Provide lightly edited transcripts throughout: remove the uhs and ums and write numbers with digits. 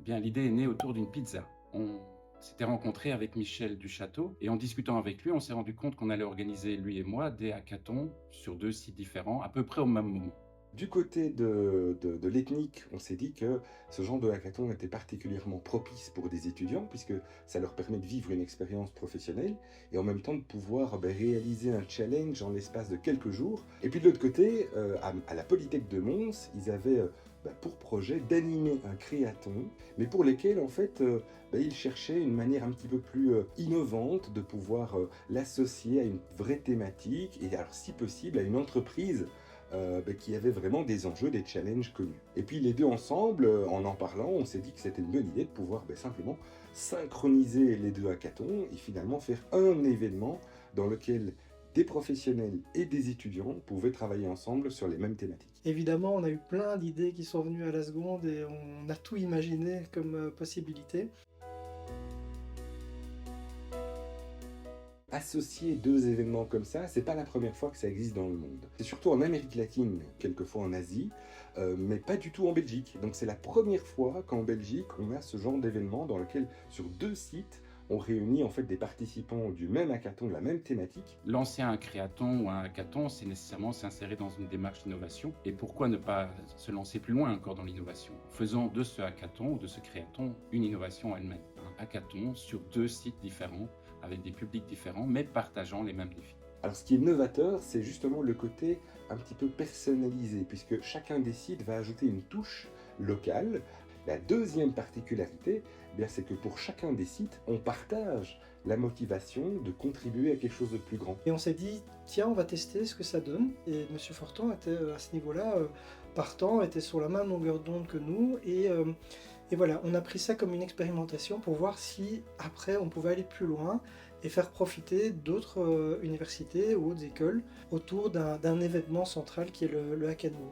Bien, l'idée est née autour d'une pizza. On s'était rencontrés avec Michel Duchâteau et en discutant avec lui, on s'est rendu compte qu'on allait organiser, lui et moi, des hackathons sur 2 sites différents, à peu près au même moment. Du côté de l'ethnique, on s'est dit que ce genre de hackathon était particulièrement propice pour des étudiants, puisque ça leur permet de vivre une expérience professionnelle et en même temps de pouvoir réaliser un challenge en l'espace de quelques jours. Et puis de l'autre côté, à la Polytech de Mons, ils avaient pour projet d'animer un créathon, mais pour lesquels en fait ils cherchaient une manière un petit peu plus innovante de pouvoir l'associer à une vraie thématique et alors si possible à une entreprise qui avait vraiment des enjeux, des challenges connus. Et puis les deux ensemble, en parlant, on s'est dit que c'était une bonne idée de pouvoir simplement synchroniser les deux hackathons et finalement faire un événement dans lequel des professionnels et des étudiants pouvaient travailler ensemble sur les mêmes thématiques. Évidemment, on a eu plein d'idées qui sont venues à la seconde et on a tout imaginé comme possibilité. Associer deux événements comme ça, c'est pas la première fois que ça existe dans le monde. C'est surtout en Amérique latine, quelquefois en Asie, mais pas du tout en Belgique. Donc c'est la première fois qu'en Belgique, on a ce genre d'événement dans lequel, sur deux sites, on réunit en fait des participants du même hackathon, de la même thématique. Lancer un créathon ou un hackathon, c'est nécessairement s'insérer dans une démarche d'innovation. Et pourquoi ne pas se lancer plus loin encore dans l'innovation? Faisant de ce hackathon ou de ce créathon une innovation elle-même. Un hackathon sur 2 sites différents, avec des publics différents, mais partageant les mêmes défis. Alors ce qui est novateur, c'est justement le côté un petit peu personnalisé, puisque chacun des sites va ajouter une touche locale. La deuxième particularité, c'est que pour chacun des sites, on partage la motivation de contribuer à quelque chose de plus grand. Et on s'est dit, tiens, on va tester ce que ça donne. Et Monsieur Fortan était à ce niveau-là partant, était sur la même longueur d'onde que nous. Et voilà, on a pris ça comme une expérimentation pour voir si après on pouvait aller plus loin et faire profiter d'autres universités ou autres écoles autour d'un événement central qui est le Hackenwo.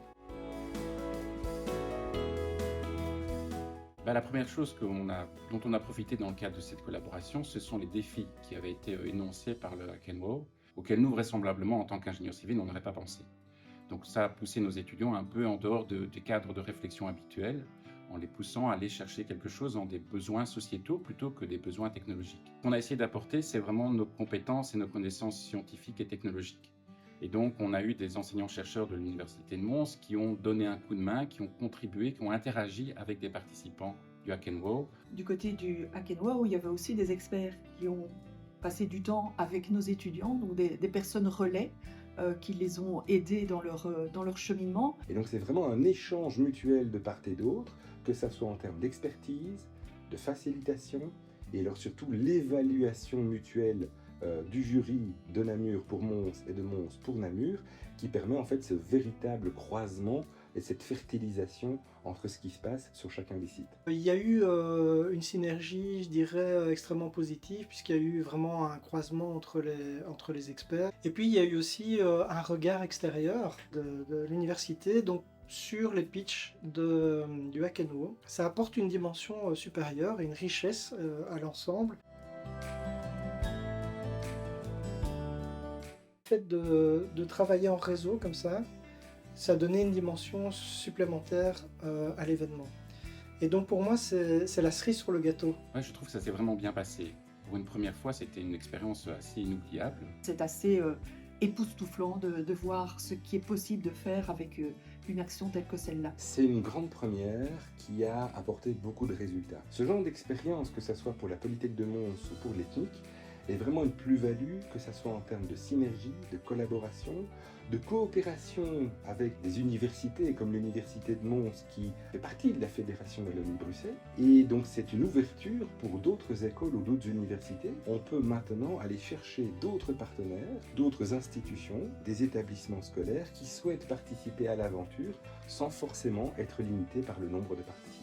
La première chose dont on a profité dans le cadre de cette collaboration, ce sont les défis qui avaient été énoncés par le Hackenwo, auxquels nous, vraisemblablement, en tant qu'ingénieurs civils, on n'aurait pas pensé. Donc ça a poussé nos étudiants un peu en dehors des cadres de réflexion habituels, en les poussant à aller chercher quelque chose dans des besoins sociétaux plutôt que des besoins technologiques. Ce qu'on a essayé d'apporter, c'est vraiment nos compétences et nos connaissances scientifiques et technologiques. Et donc, on a eu des enseignants-chercheurs de l'Université de Mons qui ont donné un coup de main, qui ont contribué, qui ont interagi avec des participants du Hackenwo. Du côté du Hackenwo, il y avait aussi des experts qui ont passé du temps avec nos étudiants, donc des personnes relais qui les ont aidés dans leur cheminement. Et donc c'est vraiment un échange mutuel de part et d'autre, que ça soit en termes d'expertise, de facilitation, et alors surtout l'évaluation mutuelle du jury de Namur pour Mons et de Mons pour Namur, qui permet en fait ce véritable croisement et cette fertilisation entre ce qui se passe sur chacun des sites. Il y a eu une synergie, je dirais, extrêmement positive, puisqu'il y a eu vraiment un croisement entre les experts. Et puis il y a eu aussi un regard extérieur de l'université, donc sur les pitchs du Hackenwo. Ça apporte une dimension supérieure et une richesse à l'ensemble. Le fait de travailler en réseau comme ça donnait une dimension supplémentaire à l'événement. Et donc pour moi, c'est la cerise sur le gâteau. Ouais, je trouve que ça s'est vraiment bien passé. Pour une première fois, c'était une expérience assez inoubliable. C'est assez époustouflant de voir ce qui est possible de faire avec une action telle que celle-là. C'est une grande première qui a apporté beaucoup de résultats. Ce genre d'expérience, que ce soit pour la Polytech de Mons ou pour l'ethnique, est vraiment une plus-value, que ce soit en termes de synergie, de collaboration, de coopération avec des universités comme l'Université de Mons qui fait partie de la Fédération Wallonie-Bruxelles. Et donc c'est une ouverture pour d'autres écoles ou d'autres universités. On peut maintenant aller chercher d'autres partenaires, d'autres institutions, des établissements scolaires qui souhaitent participer à l'aventure sans forcément être limités par le nombre de participants.